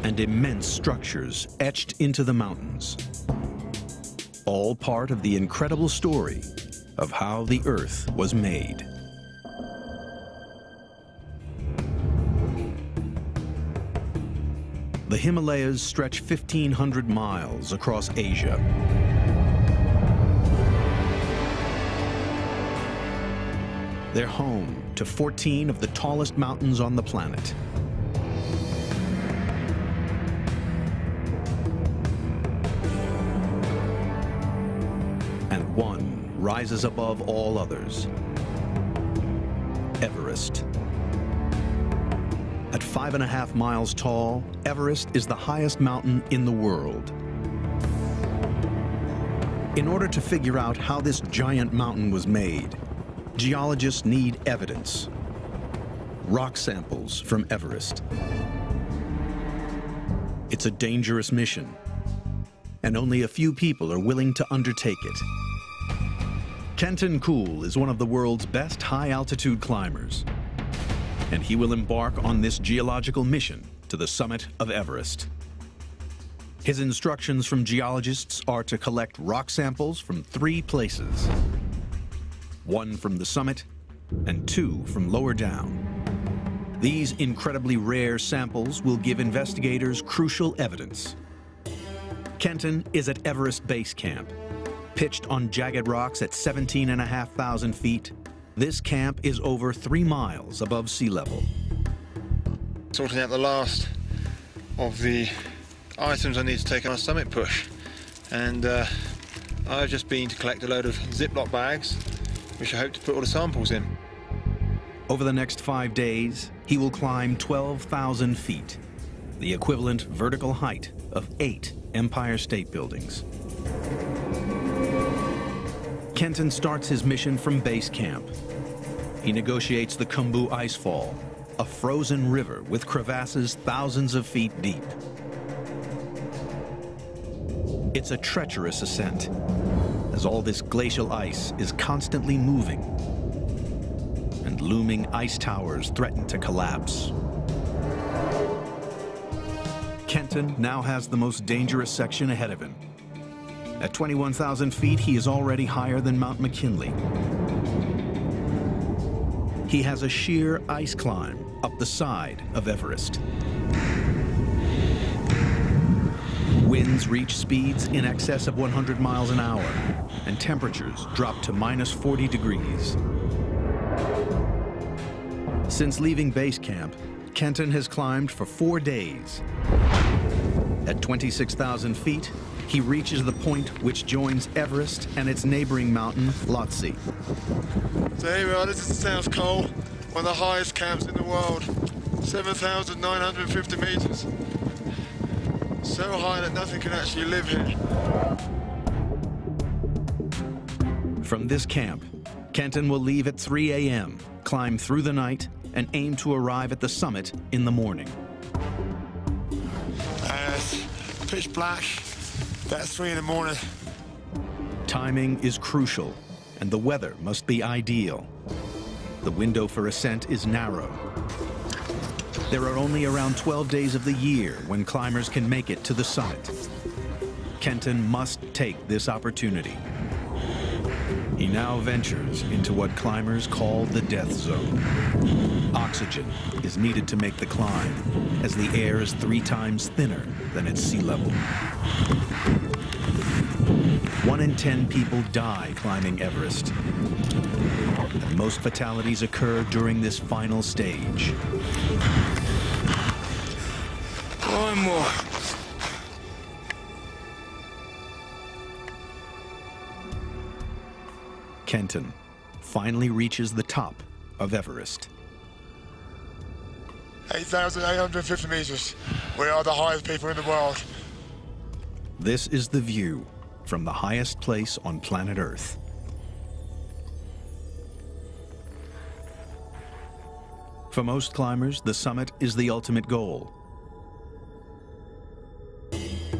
and immense structures etched into the mountains. All part of the incredible story of how the Earth was made. The Himalayas stretch 1,500 miles across Asia. They're home to 14 of the tallest mountains on the planet. And one rises above all others: Everest. At 5.5 miles tall, Everest is the highest mountain in the world. In order to figure out how this giant mountain was made, geologists need evidence. Rock samples from Everest. It's a dangerous mission, and only a few people are willing to undertake it. Kenton Kool is one of the world's best high-altitude climbers, and he will embark on this geological mission to the summit of Everest. His instructions from geologists are to collect rock samples from 3 places: 1 from the summit and 2 from lower down. These incredibly rare samples will give investigators crucial evidence. Kenton is at Everest Base Camp. Pitched on jagged rocks at 17,500 feet, this camp is over 3 miles above sea level. Sorting out the last of the items I need to take on a summit push. And I've just been to collect a load of Ziploc bags, which I hope to put all the samples in. Over the next 5 days, he will climb 12,000 feet, the equivalent vertical height of 8 Empire State Buildings. Kenton starts his mission from base camp. He negotiates the Khumbu Icefall, a frozen river with crevasses thousands of feet deep. It's a treacherous ascent, as all this glacial ice is constantly moving, and looming ice towers threaten to collapse. Kenton now has the most dangerous section ahead of him. At 21,000 feet, he is already higher than Mount McKinley. He has a sheer ice climb up the side of Everest. Winds reach speeds in excess of 100 miles an hour, and temperatures drop to -40 degrees. Since leaving base camp, Kenton has climbed for 4 days. At 26,000 feet, he reaches the point which joins Everest and its neighboring mountain, Lhotse. So here we are, this is the South Col, one of the highest camps in the world, 7,950 meters. So high that nothing can actually live here. From this camp, Kenton will leave at 3 a.m., climb through the night, and aim to arrive at the summit in the morning. It's pitch black, that's 3 in the morning. Timing is crucial, and the weather must be ideal. The window for ascent is narrow. There are only around 12 days of the year when climbers can make it to the summit. Kenton must take this opportunity. He now ventures into what climbers call the death zone. Oxygen is needed to make the climb, as the air is 3 times thinner than at sea level. 1 in 10 people die climbing Everest, and most fatalities occur during this final stage. 1 more. Kenton finally reaches the top of Everest. 8,850 meters. We are the highest people in the world. This is the view from the highest place on planet Earth. For most climbers, the summit is the ultimate goal.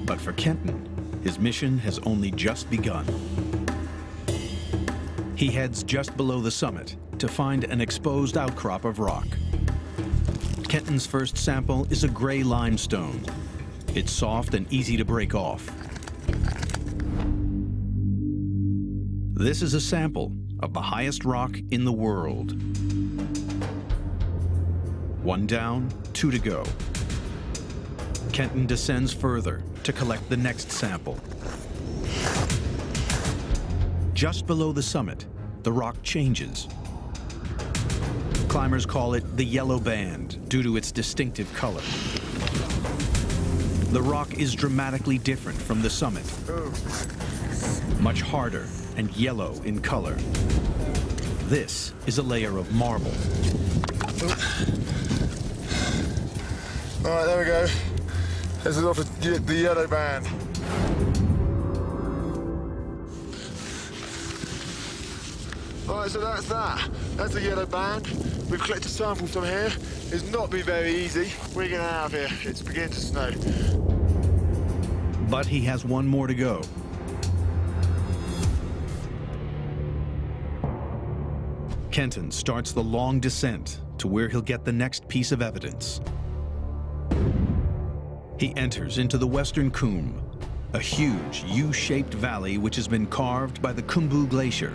But for Kenton, his mission has only just begun. He heads just below the summit to find an exposed outcrop of rock. Kenton's first sample is a gray limestone. It's soft and easy to break off. This is a sample of the highest rock in the world. One down, two to go. Kenton descends further to collect the next sample. Just below the summit, the rock changes. Climbers call it the yellow band due to its distinctive color. The rock is dramatically different from the summit. Much harder and yellow in color. This is a layer of marble. All right, there we go. This is off the yellow band. All right, so that's that. That's the yellow band. We've collected samples from here. It's not been very easy. We're getting out of here. It's beginning to snow. But he has one more to go. Kenton starts the long descent to where he'll get the next piece of evidence. He enters into the Western Cwm, a huge U-shaped valley which has been carved by the Khumbu Glacier.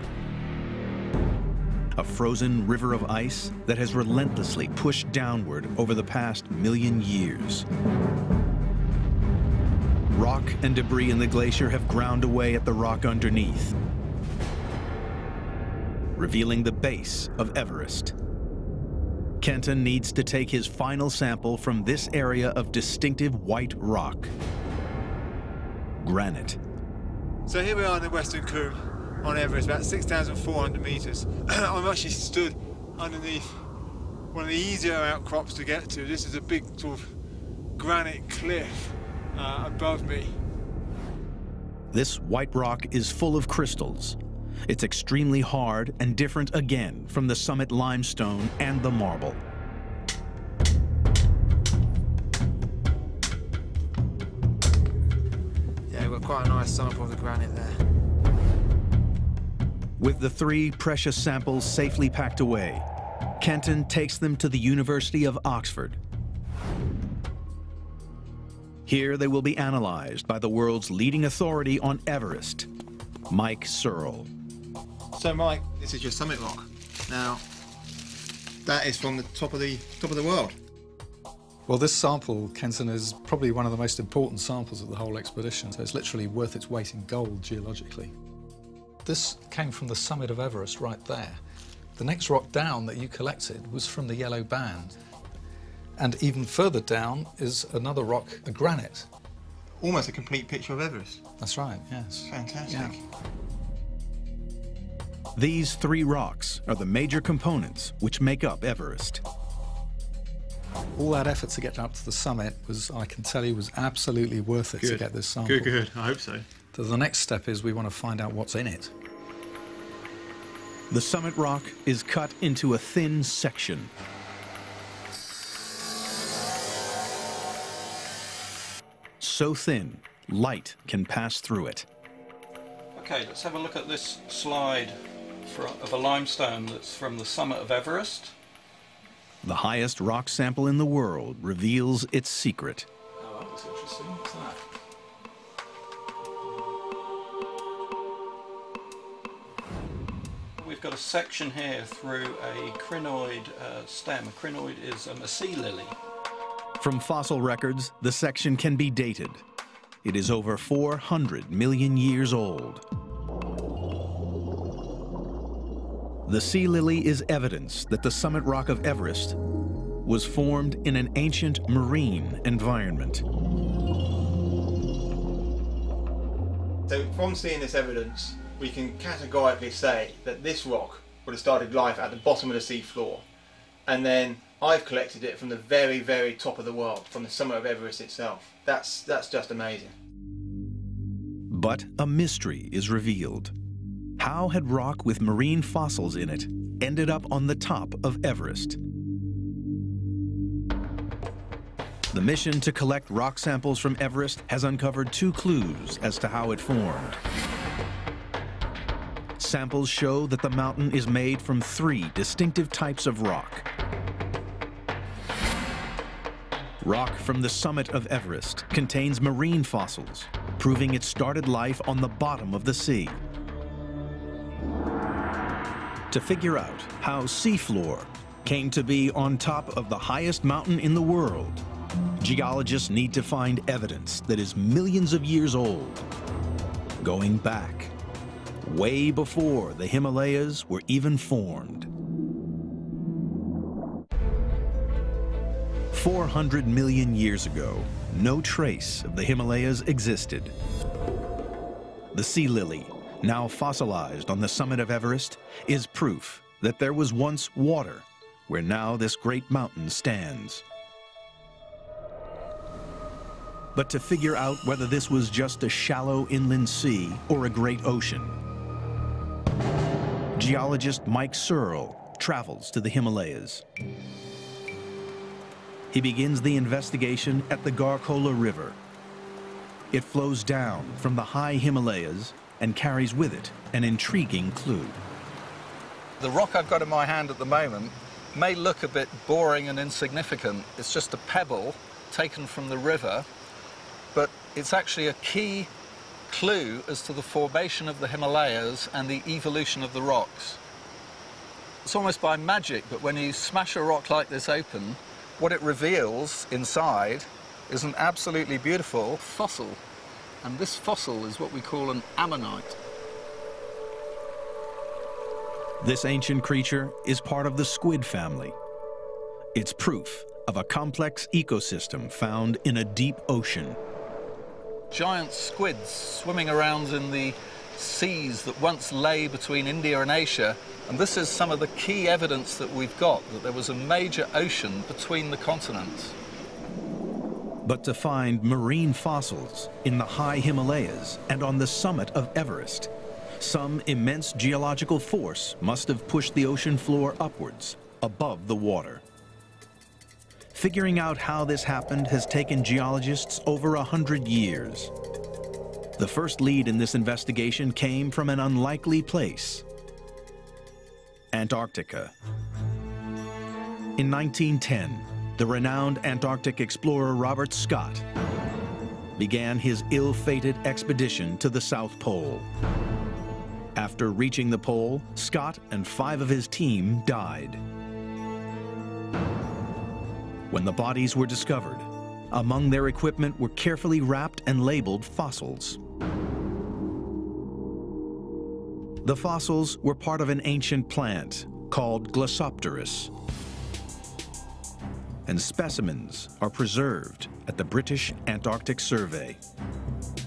A frozen river of ice that has relentlessly pushed downward over the past million years. Rock and debris in the glacier have ground away at the rock underneath, revealing the base of Everest. Kenton needs to take his final sample from this area of distinctive white rock. Granite. So here we are in the Western Cwm on Everest, about 6,400 meters. I'm actually stood underneath one of the easier outcrops to get to. This is a big sort of granite cliff above me. This white rock is full of crystals. It's extremely hard and different again from the summit limestone and the marble. Yeah, we've got quite a nice sample of the granite there. With the 3 precious samples safely packed away, Kenton takes them to the University of Oxford. Here they will be analyzed by the world's leading authority on Everest, Mike Searle. So Mike, this is your summit rock. Now, that is from the top of the world. Well, this sample, Kenton, is probably one of the most important samples of the whole expedition, so it's literally worth its weight in gold geologically. This came from the summit of Everest right there. The next rock down that you collected was from the yellow band. And even further down is another rock, a granite. Almost a complete picture of Everest. That's right, yes. Fantastic. Yeah. These 3 rocks are the major components which make up Everest. All that effort to get up to the summit was, I can tell you, was absolutely worth it to get this sample. Good. I hope so. So the next step is we want to find out what's in it. The summit rock is cut into a thin section. So thin, light can pass through it. Okay, let's have a look at this slide of a limestone that's from the summit of Everest. The highest rock sample in the world reveals its secret. Oh, that was interesting. What's that? We've got a section here through a crinoid stem. A crinoid is a sea lily. From fossil records, the section can be dated. It is over 400 million years old. The sea lily is evidence that the summit rock of Everest was formed in an ancient marine environment. So from seeing this evidence, we can categorically say that this rock would have started life at the bottom of the sea floor. And then I've collected it from the very, very top of the world, from the summit of Everest itself. That's just amazing. But a mystery is revealed. How had rock with marine fossils in it ended up on the top of Everest? The mission to collect rock samples from Everest has uncovered 2 clues as to how it formed. Samples show that the mountain is made from 3 distinctive types of rock. Rock from the summit of Everest contains marine fossils, proving it started life on the bottom of the sea. To figure out how seafloor came to be on top of the highest mountain in the world, geologists need to find evidence that is millions of years old, going back way before the Himalayas were even formed. 400 million years ago, no trace of the Himalayas existed. The sea lily, now fossilized on the summit of Everest, is proof that there was once water where now this great mountain stands. But to figure out whether this was just a shallow inland sea or a great ocean, geologist Mike Searle travels to the Himalayas. He begins the investigation at the Garkola River. It flows down from the high Himalayas and carries with it an intriguing clue. The rock I've got in my hand at the moment may look a bit boring and insignificant. It's just a pebble taken from the river, but it's actually a key clue as to the formation of the Himalayas and the evolution of the rocks. It's almost by magic, but when you smash a rock like this open, what it reveals inside is an absolutely beautiful fossil. And this fossil is what we call an ammonite. This ancient creature is part of the squid family. It's proof of a complex ecosystem found in a deep ocean. Giant squids swimming around in the seas that once lay between India and Asia. And this is some of the key evidence that we've got, that there was a major ocean between the continents. But to find marine fossils in the high Himalayas and on the summit of Everest, some immense geological force must have pushed the ocean floor upwards, above the water. Figuring out how this happened has taken geologists over 100 years. The first lead in this investigation came from an unlikely place: Antarctica. In 1910, the renowned Antarctic explorer Robert Scott began his ill-fated expedition to the South Pole. After reaching the pole, Scott and 5 of his team died. When the bodies were discovered, among their equipment were carefully wrapped and labeled fossils. The fossils were part of an ancient plant called Glossopteris, and specimens are preserved at the British Antarctic Survey.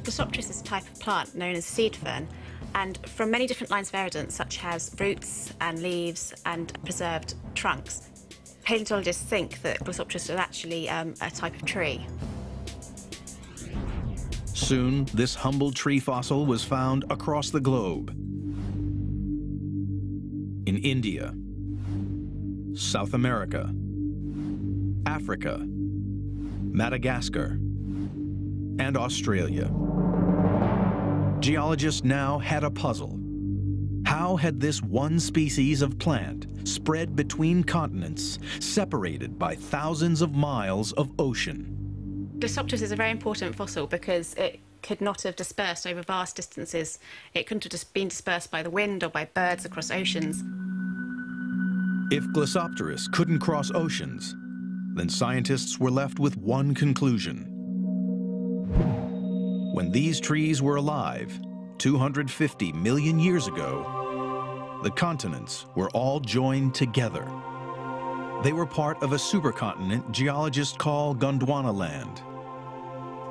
Glossopteris is a type of plant known as seed fern, and from many different lines of evidence, such as roots and leaves and preserved trunks, paleontologists think that Glossopteris is actually a type of tree. Soon, this humble tree fossil was found across the globe. In India, South America, Africa, Madagascar, and Australia. Geologists now had a puzzle. How had this one species of plant spread between continents, separated by thousands of miles of ocean? Glossopteris is a very important fossil because it could not have dispersed over vast distances. It couldn't have just been dispersed by the wind or by birds across oceans. If Glossopteris couldn't cross oceans, then scientists were left with one conclusion. When these trees were alive, 250 million years ago, the continents were all joined together. They were part of a supercontinent geologists call Gondwana land.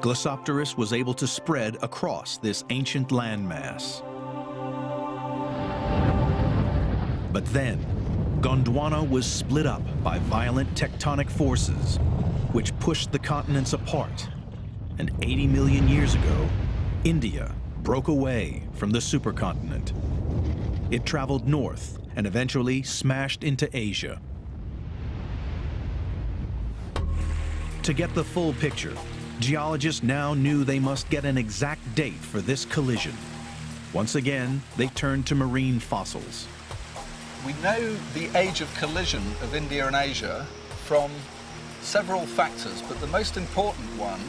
Glossopteris was able to spread across this ancient landmass. But then, Gondwana was split up by violent tectonic forces, which pushed the continents apart. And 80 million years ago, India broke away from the supercontinent. It traveled north and eventually smashed into Asia. To get the full picture, geologists now knew they must get an exact date for this collision. Once again, they turned to marine fossils. We know the age of collision of India and Asia from several factors, but the most important one